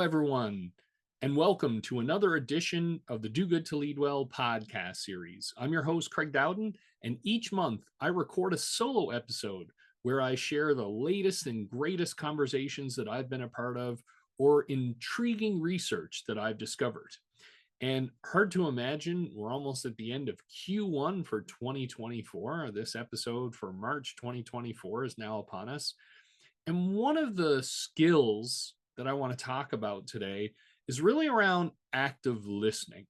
everyone, and welcome to another edition of the Do Good to Lead Well podcast series. I'm your host, Craig Dowden, and each month I record a solo episode where I share the latest and greatest conversations that I've been a part of or intriguing research that I've discovered. And hard to imagine, we're almost at the end of Q1 for 2024. This episode for March 2024 is now upon us. And one of the skills that I want to talk about today is really around active listening.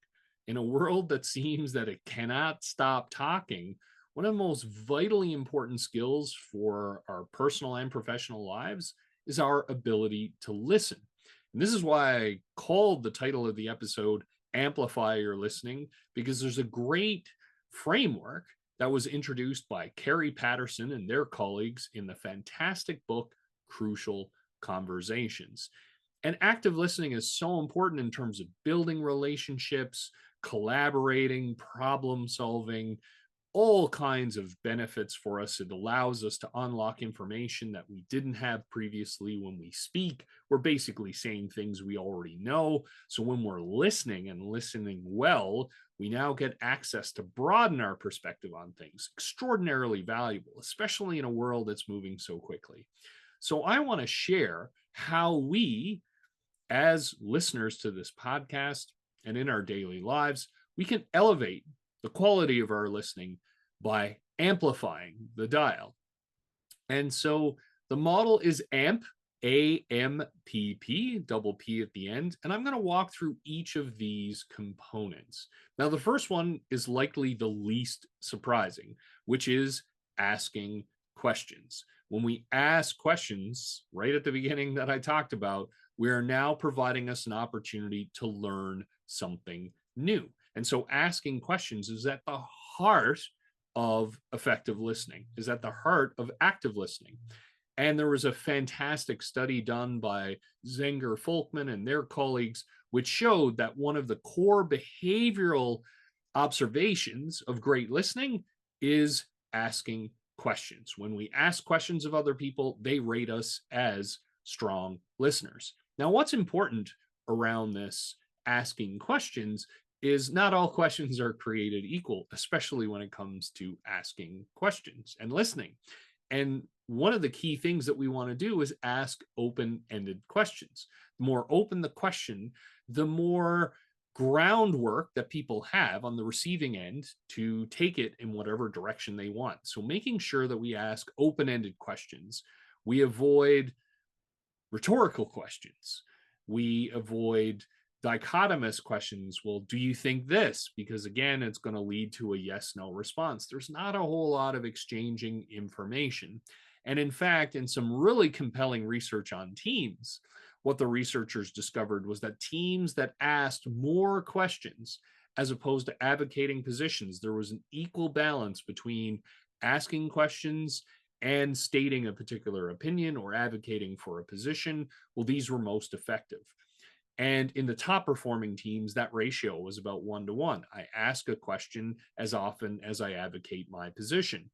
In a world that seems that it cannot stop talking, one of the most vitally important skills for our personal and professional lives is our ability to listen. And this is why I called the title of the episode Amplify Your Listening, because there's a great framework that was introduced by Kerry Patterson and their colleagues in the fantastic book Crucial Conversations. And active listening is so important in terms of building relationships, collaborating, problem solving, all kinds of benefits for us. It allows us to unlock information that we didn't have previously. When we speak, we're basically saying things we already know. So when we're listening and listening well, we now get access to broaden our perspective on things. Extraordinarily valuable, especially in a world that's moving so quickly. So I want to share how we, as listeners to this podcast and in our daily lives, we can elevate the quality of our listening by amplifying the dial. And so the model is AMP, AMPP, double P at the end. And I'm going to walk through each of these components. Now, the first one is likely the least surprising, which is asking questions. When we ask questions right at the beginning that I talked about, we are now providing us an opportunity to learn something new. And so asking questions is at the heart of effective listening, is at the heart of active listening. And there was a fantastic study done by Zenger Folkman and their colleagues, which showed that one of the core behavioral observations of great listening is asking questions. When we ask questions of other people, they rate us as strong listeners. Now, what's important around this asking questions is not all questions are created equal, especially when it comes to asking questions and listening. And one of the key things that we want to do is ask open-ended questions. The more open the question, the more groundwork that people have on the receiving end to take it in whatever direction they want. So making sure that we ask open-ended questions, we avoid rhetorical questions, we avoid dichotomous questions. Well, do you think this? Because again, it's going to lead to a yes/no response. There's not a whole lot of exchanging information. And in fact, in some really compelling research on teams, what the researchers discovered was that teams that asked more questions as opposed to advocating positions, there was an equal balance between asking questions and stating a particular opinion or advocating for a position. Well, these were most effective. And in the top performing teams, that ratio was about 1-to-1. I ask a question as often as I advocate my position.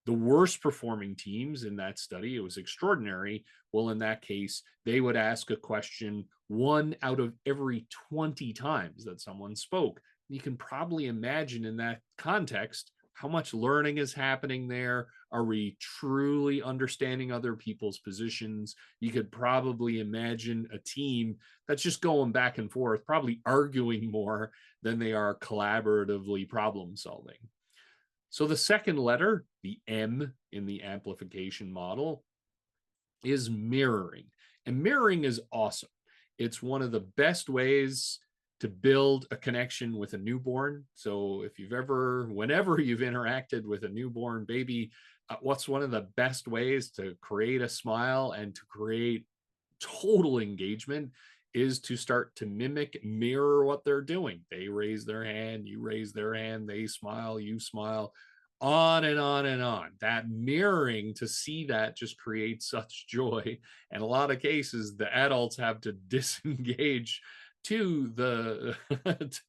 The worst performing teams in that study, it was extraordinary. Well, in that case, they would ask a question 1 out of every 20 times that someone spoke. You can probably imagine in that context how much learning is happening there. Are we truly understanding other people's positions? You could probably imagine a team that's just going back and forth, probably arguing more than they are collaboratively problem solving. So the second letter, the M in the amplification model, is mirroring. And mirroring is awesome. It's one of the best ways to build a connection with a newborn. So if you've whenever you've interacted with a newborn baby, what's one of the best ways to create a smile and to create total engagement is to start to mirror what they're doing. They raise their hand, you raise their hand, they smile, you smile, on and on and on. That mirroring, to see that, just creates such joy. And a lot of cases, the adults have to disengage to the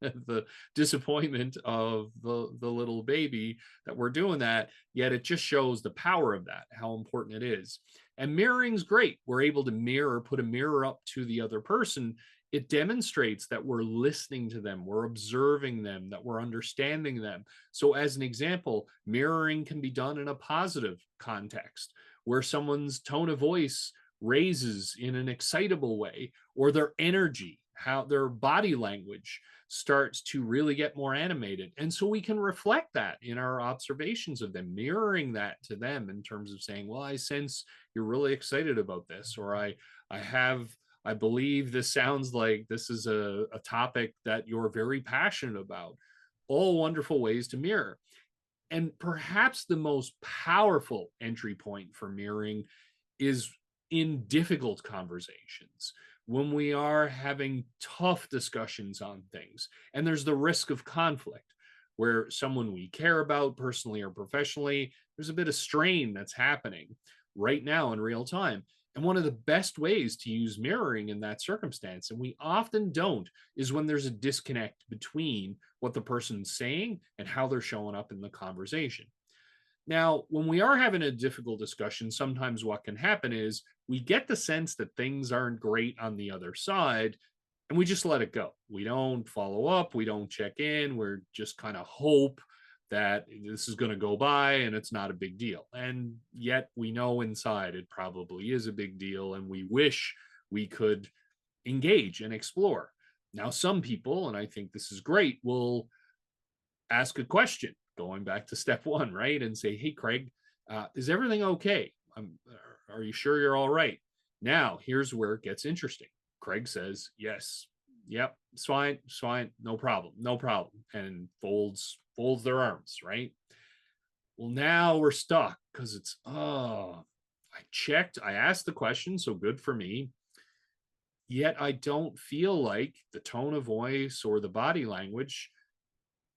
the disappointment of the little baby that we're doing that. Yet it just shows the power of that, how important it is. And mirroring's great. We're able to mirror, put a mirror up to the other person. It demonstrates that we're listening to them, we're observing them, that we're understanding them. So, as an example, mirroring can be done in a positive context where someone's tone of voice raises in an excitable way, or their energy, how their body language starts to really get more animated. And so we can reflect that in our observations of them, mirroring that to them in terms of saying, well, I sense you're really excited about this, or I believe this sounds like this is a topic that you're very passionate about. All wonderful ways to mirror. And perhaps the most powerful entry point for mirroring is in difficult conversations, when we are having tough discussions on things, and there's the risk of conflict where someone we care about personally or professionally, there's a bit of strain that's happening right now in real time. And one of the best ways to use mirroring in that circumstance, and we often don't, is when there's a disconnect between what the person's saying and how they're showing up in the conversation. Now, when we are having a difficult discussion, sometimes what can happen is we get the sense that things aren't great on the other side, and we just let it go. We don't follow up, we don't check in, we're just kind of hope that this is going to go by and it's not a big deal. And yet we know inside it probably is a big deal, and we wish we could engage and explore. Now, some people, and I think this is great, will ask a question, going back to step one, right? And say, hey, Craig, is everything okay? Are you sure you're all right? Now, here's where it gets interesting. Craig says, yes, yep, it's fine, no problem, and folds their arms, right? Well, now we're stuck because it's, I asked the question, so good for me. Yet I don't feel like the tone of voice or the body language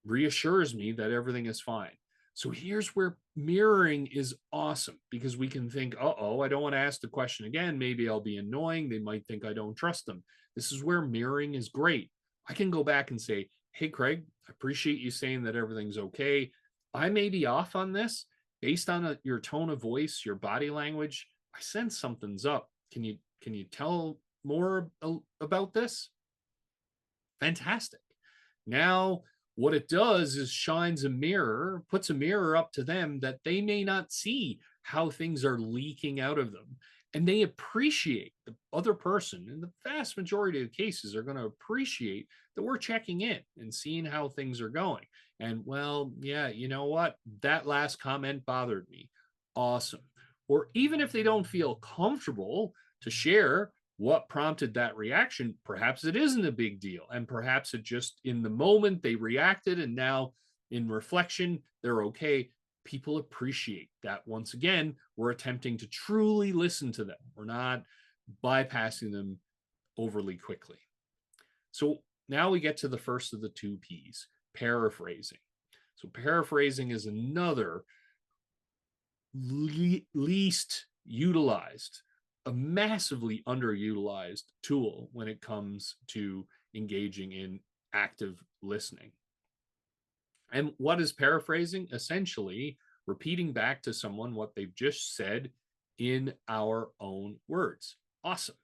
reassures me that everything is fine. So here's where mirroring is awesome, because we can think, I don't want to ask the question again. Maybe I'll be annoying. They might think I don't trust them. This is where mirroring is great. I can go back and say, hey, Craig, I appreciate you saying that everything's okay. I may be off on this based on your tone of voice, your body language. I sense something's up. Can you tell more about this? Fantastic. Now, what it does is shines a mirror, puts a mirror up to them that they may not see how things are leaking out of them. And they appreciate, the other person, in the vast majority of cases, are going to appreciate that we're checking in and seeing how things are going. And, well, yeah, you know what? That last comment bothered me. Awesome. Or even if they don't feel comfortable to share what prompted that reaction, perhaps it isn't a big deal. And perhaps it just, in the moment, they reacted, and now in reflection, they're okay. People appreciate that. Once again, we're attempting to truly listen to them. We're not bypassing them overly quickly. So now we get to the first of the two P's, paraphrasing. So paraphrasing is another least utilized, a massively underutilized tool when it comes to engaging in active listening. And what is paraphrasing? Essentially, repeating back to someone what they've just said in our own words. Awesome.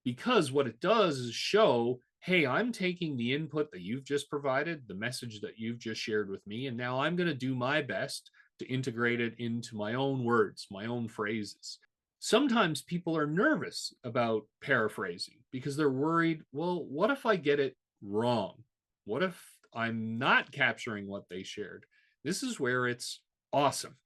Because what it does is show, hey, I'm taking the input that you've just provided, the message that you've just shared with me, and now I'm going to do my best to integrate it into my own words, my own phrases. Sometimes people are nervous about paraphrasing because they're worried, well, what if I get it wrong? What if I'm not capturing what they shared? This is where it's awesome.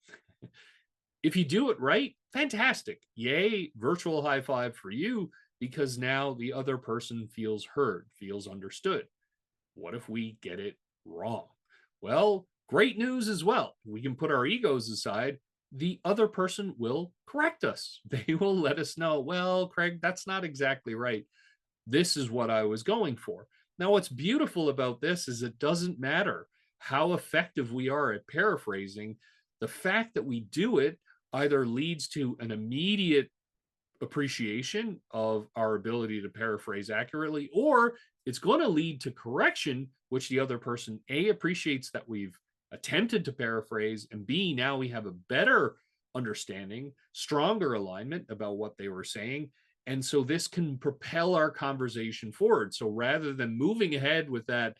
If you do it right, fantastic. Yay, virtual high five for you, because now the other person feels heard, feels understood. What if we get it wrong? Well, great news as well. We can put our egos aside. The other person will correct us. They will let us know, well, Craig, that's not exactly right. This is what I was going for. Now, what's beautiful about this is it doesn't matter how effective we are at paraphrasing. The fact that we do it either leads to an immediate appreciation of our ability to paraphrase accurately, or it's going to lead to correction, which the other person A, appreciates that we've attempted to paraphrase, and B, now we have a better understanding, stronger alignment about what they were saying. And so this can propel our conversation forward. So rather than moving ahead with that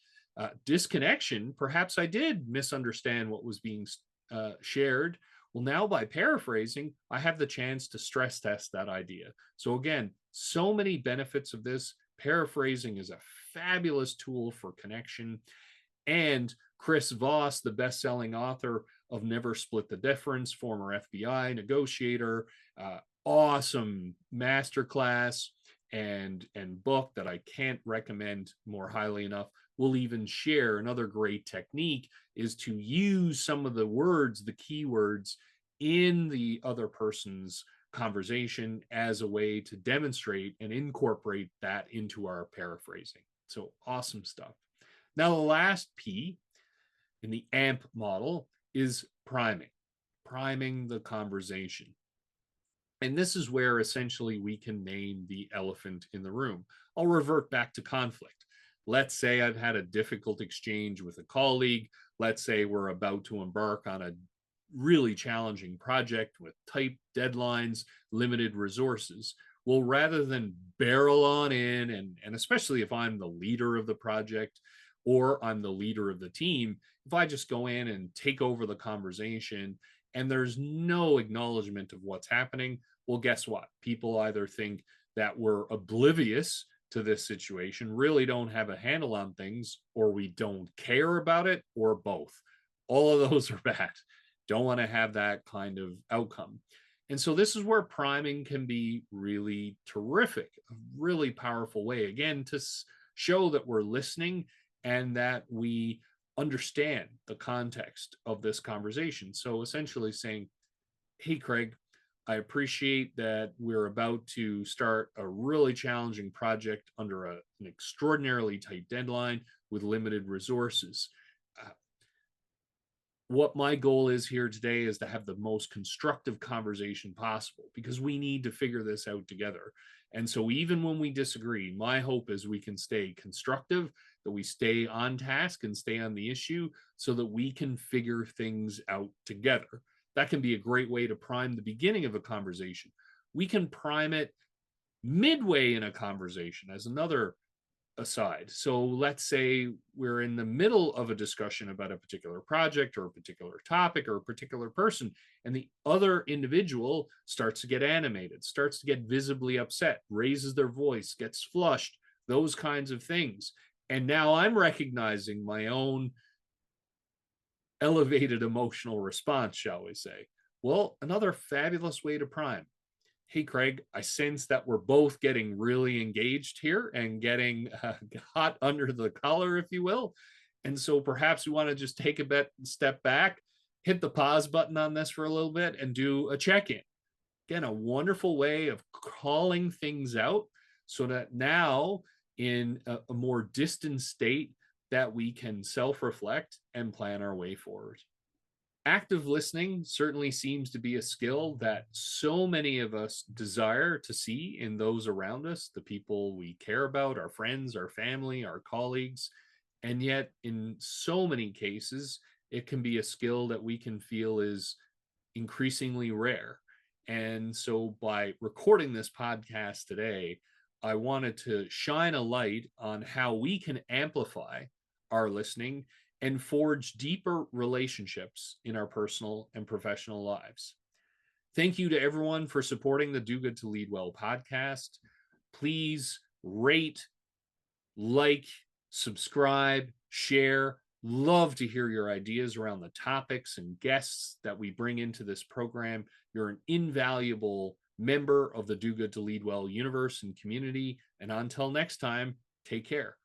disconnection, perhaps I did misunderstand what was being shared. Well, now by paraphrasing, I have the chance to stress test that idea. So again, so many benefits of this. Paraphrasing is a fabulous tool for connection. And Chris Voss, the best-selling author of Never Split the Difference, former FBI negotiator, awesome masterclass and book that I can't recommend more highly enough, will even share another great technique is to use some of the words, the keywords in the other person's conversation as a way to demonstrate and incorporate that into our paraphrasing. So awesome stuff. Now, the last P in the AMP model is priming the conversation. And this is where essentially we can name the elephant in the room. I'll revert back to conflict. Let's say I've had a difficult exchange with a colleague. Let's say we're about to embark on a really challenging project with tight deadlines, limited resources. Well, rather than barrel on in, and especially if I'm the leader of the project or I'm the leader of the team, if I just go in and take over the conversation and there's no acknowledgement of what's happening, well, guess what? People either think that we're oblivious to this situation, really don't have a handle on things, or we don't care about it, or both. All of those are bad. Don't want to have that kind of outcome. And so this is where priming can be really terrific, a really powerful way, again, to show that we're listening and that we understand the context of this conversation. So essentially saying, hey, Craig, I appreciate that we're about to start a really challenging project under an extraordinarily tight deadline with limited resources. What my goal is here today is to have the most constructive conversation possible because we need to figure this out together. And so even when we disagree, my hope is we can stay constructive, that we stay on task and stay on the issue so that we can figure things out together. That can be a great way to prime the beginning of a conversation. We can prime it midway in a conversation as another aside. So let's say we're in the middle of a discussion about a particular project or a particular topic or a particular person, and the other individual starts to get animated, starts to get visibly upset, raises their voice, gets flushed, those kinds of things. And now I'm recognizing my own elevated emotional response, shall we say. Well, another fabulous way to prime. Hey, Craig, I sense that we're both getting really engaged here and getting hot under the collar, if you will. And so perhaps we want to just take a step back, hit the pause button on this for a little bit and do a check-in. Again, a wonderful way of calling things out so that now in a more distant state that we can self-reflect and plan our way forward. Active listening certainly seems to be a skill that so many of us desire to see in those around us, the people we care about, our friends, our family, our colleagues. And yet, in so many cases, it can be a skill that we can feel is increasingly rare. And so by recording this podcast today, I wanted to shine a light on how we can amplify our listening and forge deeper relationships in our personal and professional lives. Thank you to everyone for supporting the Do Good to Lead Well podcast. Please rate, like, subscribe, share. Love to hear your ideas around the topics and guests that we bring into this program. You're an invaluable member of the Do Good to Lead Well universe and community. And until next time, take care.